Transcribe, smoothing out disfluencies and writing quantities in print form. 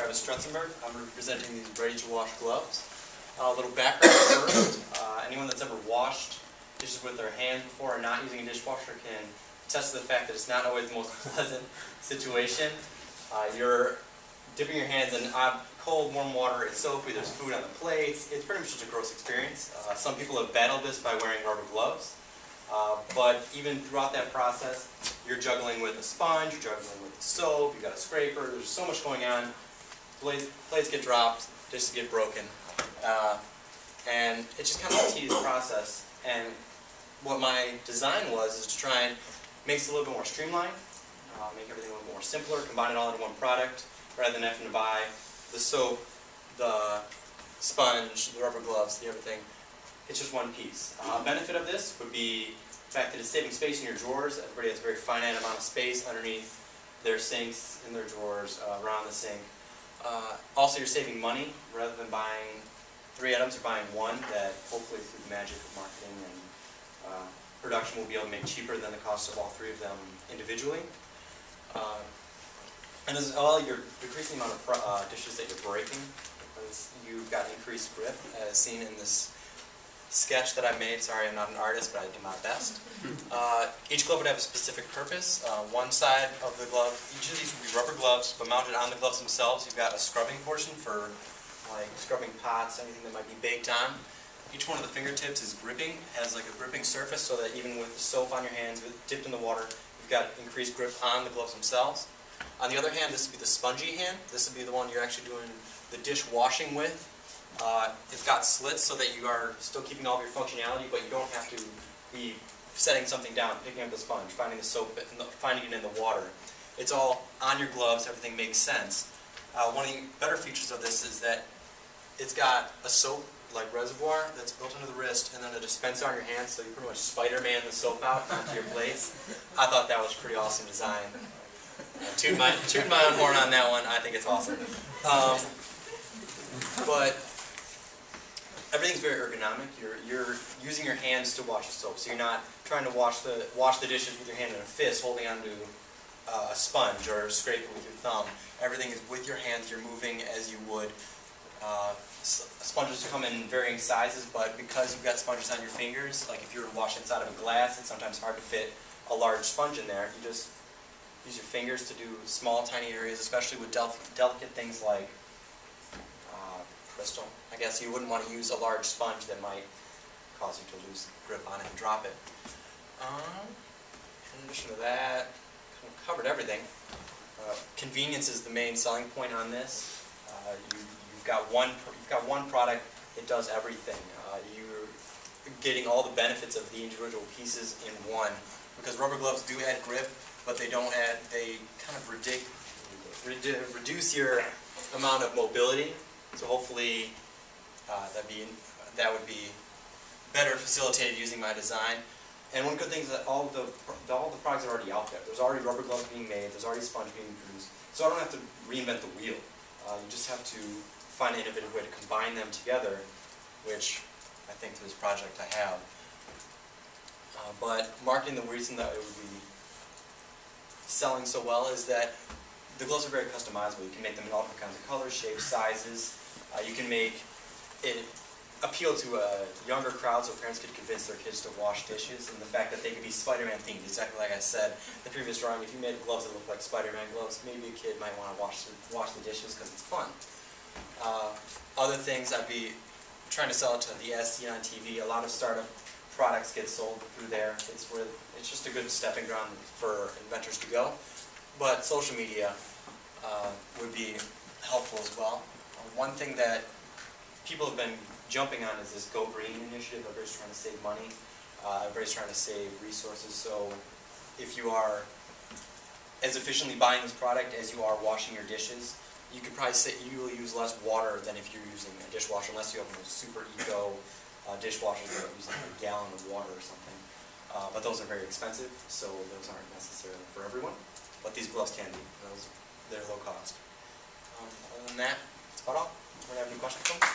Travis Strutzenberg. I'm presenting these ready-to-wash gloves. A little background first. Anyone that's ever washed dishes with their hands before or not using a dishwasher can attest to the fact that it's not always the most pleasant situation. You're dipping your hands in cold, warm water. It's soapy. There's food on the plates. It's pretty much just a gross experience. Some people have battled this by wearing rubber gloves. But even throughout that process, you're juggling with a sponge, you're juggling with the soap, you've got a scraper, there's so much going on. Plates get dropped, dishes get broken. And it's just kind of a tedious process. And what my design was is to try and make it a little bit more streamlined, make everything a little bit more simpler, combine it all into one product, rather than having to buy the soap, the sponge, the rubber gloves, the everything. It's just one piece. Benefit of this would be the fact that it's saving space in your drawers. Everybody has a very finite amount of space underneath their sinks, in their drawers, around the sink. Also, you're saving money. Rather than buying 3 items, you're buying one that hopefully through the magic of marketing and production will be able to make cheaper than the cost of all 3 of them individually. And as well, you're decreasing the amount of dishes that you're breaking because you've got increased grip, as seen in this sketch that I made. Sorry, I'm not an artist, but I do my best. Each glove would have a specific purpose. One side of the glove, each of these would be rubber gloves, but mounted on the gloves themselves, you've got a scrubbing portion for like scrubbing pots, anything that might be baked on. Each one of the fingertips is gripping, has like a gripping surface so that even with the soap on your hands, dipped in the water, you've got increased grip on the gloves themselves. On the other hand, this would be the spongy hand. This would be the one you're actually doing the dish washing with. It's got slits so that you are still keeping all of your functionality, but you don't have to be setting something down, picking up the sponge, finding the soap, finding it in the water. It's all on your gloves, everything makes sense. One of the better features of this is that it's got a soap-like reservoir that's built into the wrist and then a dispenser on your hands, so you pretty much Spider-Man the soap out onto your plates. I thought that was a pretty awesome design. Toot my own horn on that one. I think it's awesome. But everything's very ergonomic. You're using your hands to wash the soap, so you're not trying to wash the dishes with your hand in a fist, holding onto a sponge or scrape it with your thumb. Everything is with your hands. You're moving as you would. Sponges come in varying sizes, but because you've got sponges on your fingers, like if you were to wash inside of a glass, it's sometimes hard to fit a large sponge in there. You just use your fingers to do small, tiny areas, especially with delicate things like crystal. I guess you wouldn't want to use a large sponge that might cause you to lose grip on it and drop it. In addition to that, kind of covered everything. Convenience is the main selling point on this. You've got one product that does everything. You're getting all the benefits of the individual pieces in one. Because rubber gloves do add grip, but they don't add. They kind of reduce your amount of mobility. So hopefully that would be better facilitated using my design. And one good thing is that all the products are already out there. There's already rubber gloves being made. There's already sponge being produced. So I don't have to reinvent the wheel. You just have to find an innovative way to combine them together, which I think for this project I have. But marketing, the reason that it would be selling so well is that the gloves are very customizable. You can make them in all different kinds of colors, shapes, sizes. You can make it appeal to a younger crowd so parents could convince their kids to wash dishes, and the fact that they could be Spider-Man themed, exactly like I said in the previous drawing. If you made gloves that look like Spider-Man gloves, maybe a kid might want to wash the dishes because it's fun. Other things, I'd be trying to sell it to the as seen on TV. A lot of startup products get sold through there. It's just a good stepping ground for inventors to go. But social media would be helpful as well. One thing that people have been jumping on is this Go Green initiative. Everybody's trying to save money. Everybody's trying to save resources. So if you are as efficiently buying this product as you are washing your dishes, you could probably say you will use less water than if you're using a dishwasher, unless you have those super eco dishwashers that use like a gallon of water or something. But those are very expensive, so those aren't necessarily for everyone. But these gloves can be. They're low cost. Other than that, that's about all. Do you have any questions, folks?